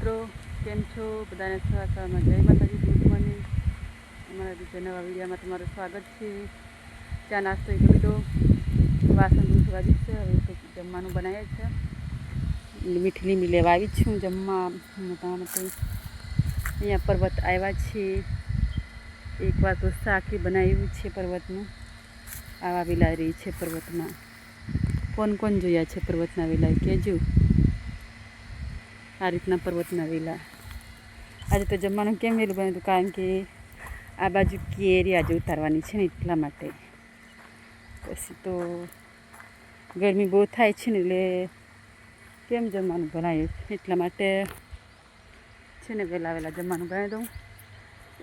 મિત્રો, કેમ છો? બધાને સવારમાં જય માતાજી, ગુડ મોર્નિંગ. અમારા બીજા નવા વિડીયોમાં તમારું સ્વાગત છે. ચા નાસ્તો કરી લીધો, વાસણ દૂધવા છે. હવે તો જમવાનું બનાવે છે. મીઠી લીંબી લેવા આવી છું જમવા માટે. અહીંયા પર્વત આવ્યા છે. એકવાર તો શાકી બનાવ્યું છે પર્વતનું. આવા વિલારી છે પર્વતમાં. કોણ જોયા છે પર્વતના વિલા કહેજો. આ રીતના પર્વતના વેલા. આજે તો જમવાનું કેમ વહેલું બન્યું હતું, કારણ કે આ બાજુ કેરી આજે ઉતારવાની છે ને એટલા માટે. પછી તો ગરમી બહુ થાય છે ને એટલે કેમ જમવાનું બનાવ્યું એટલા માટે છે ને વહેલા જમવાનું બનાવી દઉં.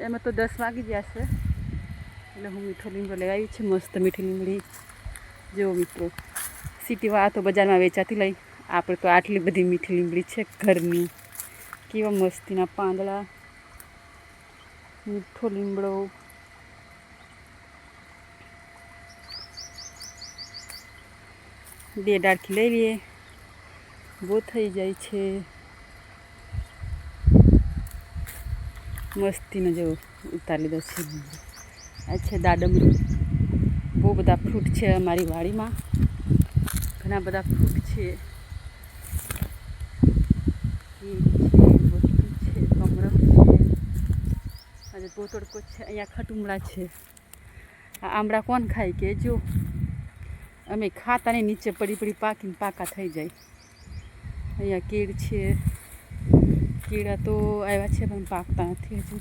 એમાં તો 10 વાગી ગયા છે. એટલે હું મીઠો લીમડો લઈ આવી છે, મસ્ત મીઠી લીમડી. જો મિત્રો, સિટીવાળા તો બજારમાં વેચાતી લઈ, આપણે તો આટલી બધી મીઠી લીમડી છે ઘરની. કેવા મસ્તીના પાંદડા, મીઠો લીમડો. બે ડાળખી લઈ લઈએ, બહુ થઈ જાય છે. મસ્તીનો જેવો ઉતારી લીધો છે. આ છે દાડમનું. બહુ બધા ફ્રૂટ છે અમારી વાડીમાં, ઘણા બધા ફ્રૂટ છે. આજે બહુ તડકો છે. અહીંયા ખટુમડા છે. આ આંબળા કોણ ખાય કે જો, અમે ખાતા ને નીચે પડી પાકીને પાકા થઈ જાય. અહીંયા કેળ છે. કેળા તો આવ્યા છે પણ પાકતા નથી હજુ,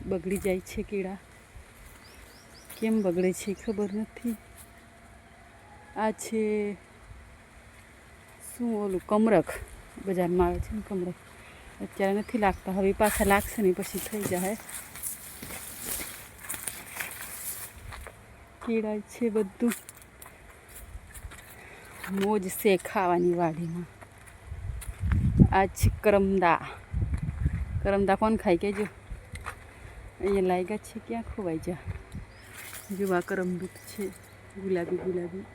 બગડી જાય છે કેળા. કેમ બગડે છે ખબર નથી. આ છે શું ઓલું કમરક, બજારમાં આવે છે ને કમરક. અત્યારે નથી લાગતા, હવે પાછા લાગશે ને પછી થઈ જાય. કેળા છે, બધું મોજ છે ખાવાની વાડીમાં. આ છે કરમદા. કરમદા કોણ ખાય કેજો. અહીંયા લાગ્યા છે, ક્યાં ખોવાઈ જા. જેવા કરમદૂત છે, ગુલાબી ગુલાબી.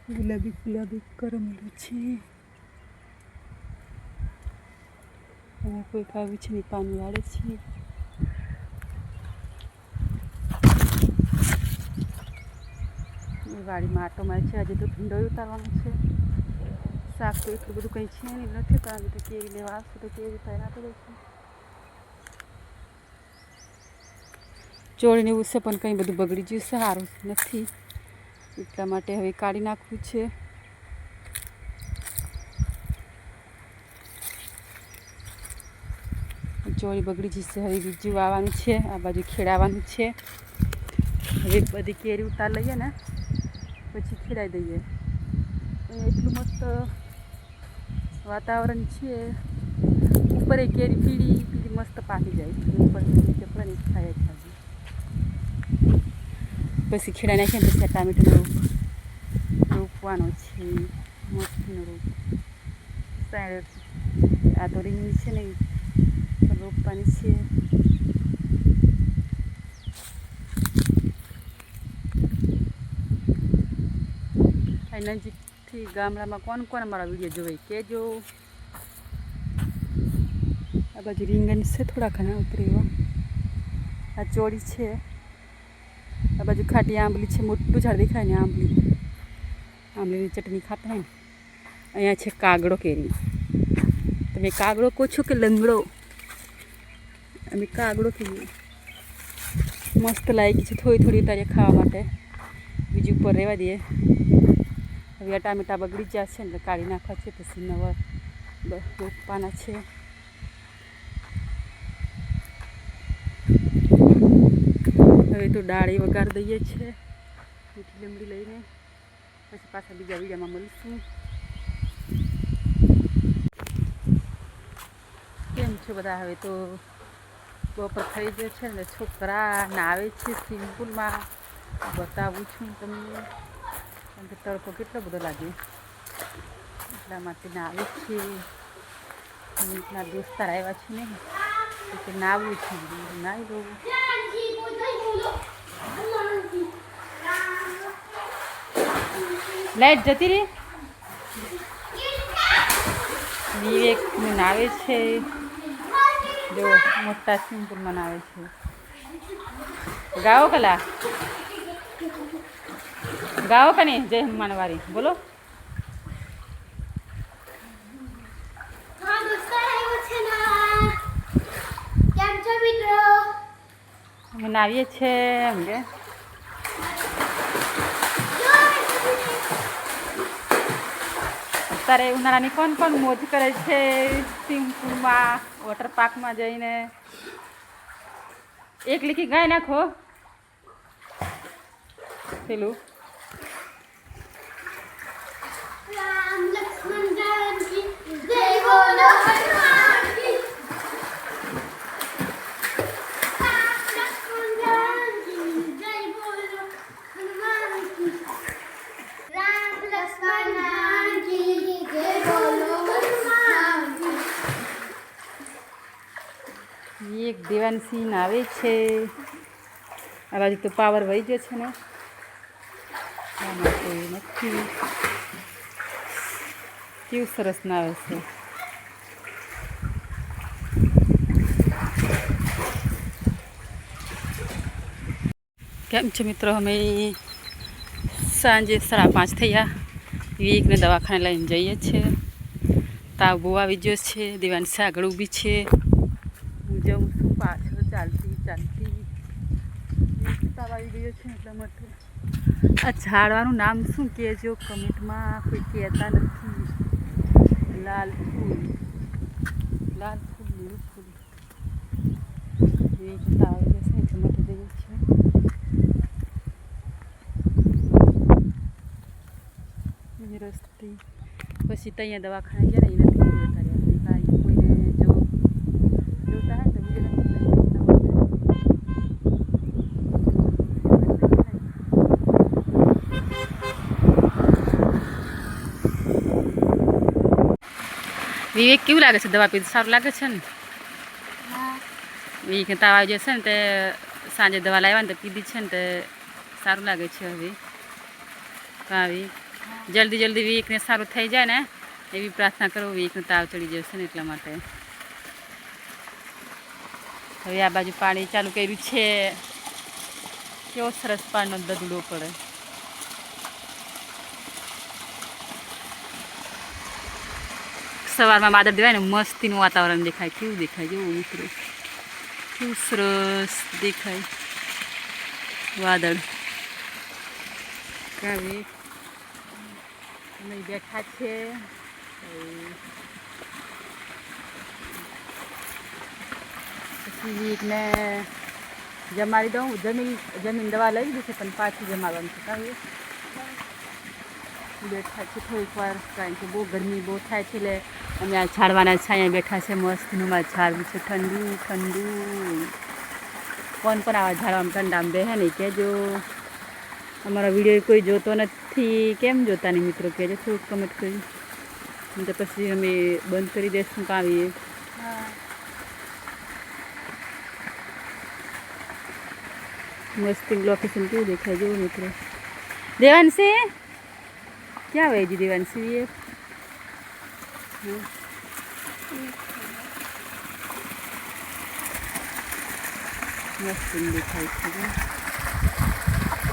ગુલાબી ગુલાબી કરમદા છે. અને કોઈક આવ્યું છે ને પાણી વાળે છે. વાડીમાં આટો મારે છે. આજે તો ભીંડો ઉતારવાનો છે. શાક તો એટલું બધું કંઈ છે નહીં, નથી કારણ કે કેરી લેવા આવશે તો કેરી ઉતારી આપી દઈશું. ચોળીને એવું છે પણ કંઈ બધું બગડી ગયું છે, સારું નથી. એટલા માટે હવે કાઢી નાખવું છે. ચોળી બગડી જશે. હવે બીજું વાવવાનું છે, આ બાજુ ખેડાવાનું છે. હવે બધી કેરી ઉતાર લઈએ ને પછી ખેડાઈ દઈએ. એટલું મસ્ત વાતાવરણ છે. ઉપર કેરી પીળી મસ્ત પાકી જાય. ઉપર નીચે પણ થાય છે. પછી ખેડા નાખીએ ને પછી ટામેટાનો રોપવાનો છે. મસ્તીનો રોપ સાઈડ. આ તો રીંગણી છે ને રોપવાની છે. નજીકથી ગામડામાં કોણ અમારા વિડીયો જોવે કહેજો. આ બાજુ રીંગણ છે થોડા ઘણા ઉપર એવા. આ ચોળી છે. આ બાજુ ખાટી આંબલી છે, મોટું ઝાડ દેખાય ને આંબલીની ચટણી ખાતા હોય ને. અહીંયા છે કાગડો કેરી. તમે કાગડો કહો છો કે લંગડો? અમે કાગડો કહીએ. મસ્ત લાગી છે. થોડી ઉતારીએ ખાવા માટે, બીજી ઉપર રહેવા દઈએ. હવે આ ટામેટા બગડી જશે ને એટલે કાઢી નાખવા છે. પછી નવા રોપવાના છે. હવે તો ડાળી વગાર દઈએ છીએ મીઠી લીમડી લઈને. પછી પાછા બીજા વિડીયોમાં મળીશું. કેમ છો બધા? હવે તો બપોર થઈ ગયો છે ને છોકરા નાવે છે સ્વિમિંગ પુલમાં. બતાવું છું તમને, કારણ કે તડકો કેટલો બધો લાગે એટલા માટે નાવે છે. ના દોસ્તાર આવ્યા છે ને એટલે નાવું છે. નાહી દઉં. લાઈટ જતી રહી. વિવેકનું નાવે છે. જો મોટા સ્વિમિંગ નાવે છે. ગાઓ કલા ગાઓ કને જય હનુમાન વાળી બોલો. અમે નાવીએ છીએ એમ કે અત્યારે ઉનાળાની કોણ મોજ કરે છે સ્વિમિંગ પુલમાં વોટર પાર્કમાં જઈને. એક લીકી ગાય નાખો પેલું. રામ લક્ષ્મણ જાનકી જય બોલો હનુમાન કી. રામ લક્ષ્મણ જાનકી જય બોલો હનુમાન કી. રામ લક્ષ્મણ જાનકી જય બોલો હનુમાન કી. એક દેવાંશી નાવે છે. આ બાજુ તો પાવર વહી ગયો છે ને માટે નથી. કેવું સરસ નાવે છે. કેમ છે મિત્રો? અમે સાંજે 5:30 થયા. વિવેકને દવાખાને લઈને જઈએ છીએ. તાવ બહુ આવી ગયો છે. દેવાંશી આગળ ઊભી છે. હું જઉં છું પાછળ ચાલતી તાવ આવી ગયો છે એટલા માટે. આ ઝાડવાનું નામ શું કહેજો કમેન્ટમાં. કોઈ કહેતા નથી. લાલ ફૂલ લીલું ફૂલ. તાવ આવી જશે એટલે મટી જઈએ છે. રસ્તી પછી ત્યાં દવાખાને ગયા ને નથી જોતા રહ્યા. કાંઈ કોઈને જોતા હોય તો વિવેક કેવું લાગે છે? દવા પીધી સારું લાગે છે ને? વિવેકને તાવ આવી જશે ને તે સાંજે દવા લાવ્યા ને તો પીધી છે ને તે સારું લાગે છે. હવે આવી જલ્દી વિવેકને સારું થઈ જાય ને એવી પ્રાર્થના કરો. વિવેકનો તાવ ચડી જશે ને એટલા માટે. હવે આ બાજુ પાણી ચાલુ કર્યું છે. કેવો સરસ પાણીનો દદડો પડે. સવારમાં વાદળ દેવાય ને મસ્તીનું વાતાવરણ દેખાય. કેવું દેખાય જેવું મિત્રો, કેવું સરસ દેખાય વાદળ. કાવી અમે બેઠા છે. પછી વીકને જમાડી દઉં. જમીન દવા લઈ લીધી છે પણ પાછી જમાડવાનું છે. કાવી બેઠા છે થોડીક વાર કારણ કે બહુ ગરમી બહુ થાય છે એટલે અમે આ ઝાડવાના છાંયા બેઠા છે. મસ્તનું માં ઝાડ છે ઠંડુ. કોણ પણ આવા ઝાડવામાં ઠંડામાં બેહે નહીં કહેજો. અમારા વિડીયો કોઈ જોતો નથી. કેમ જોતા નહીં મિત્રો કહેજો થોડુંક કમેન્ટ કરી. તો પછી અમે બંધ કરી દઈશું. કાવીએ મસ્તી લોકેશન કેવું દેખાય જેવું મિત્રો. દેવાંશી ક્યાં વહી ગઈ? દેવાંશી મસ્ત દેખાય છે.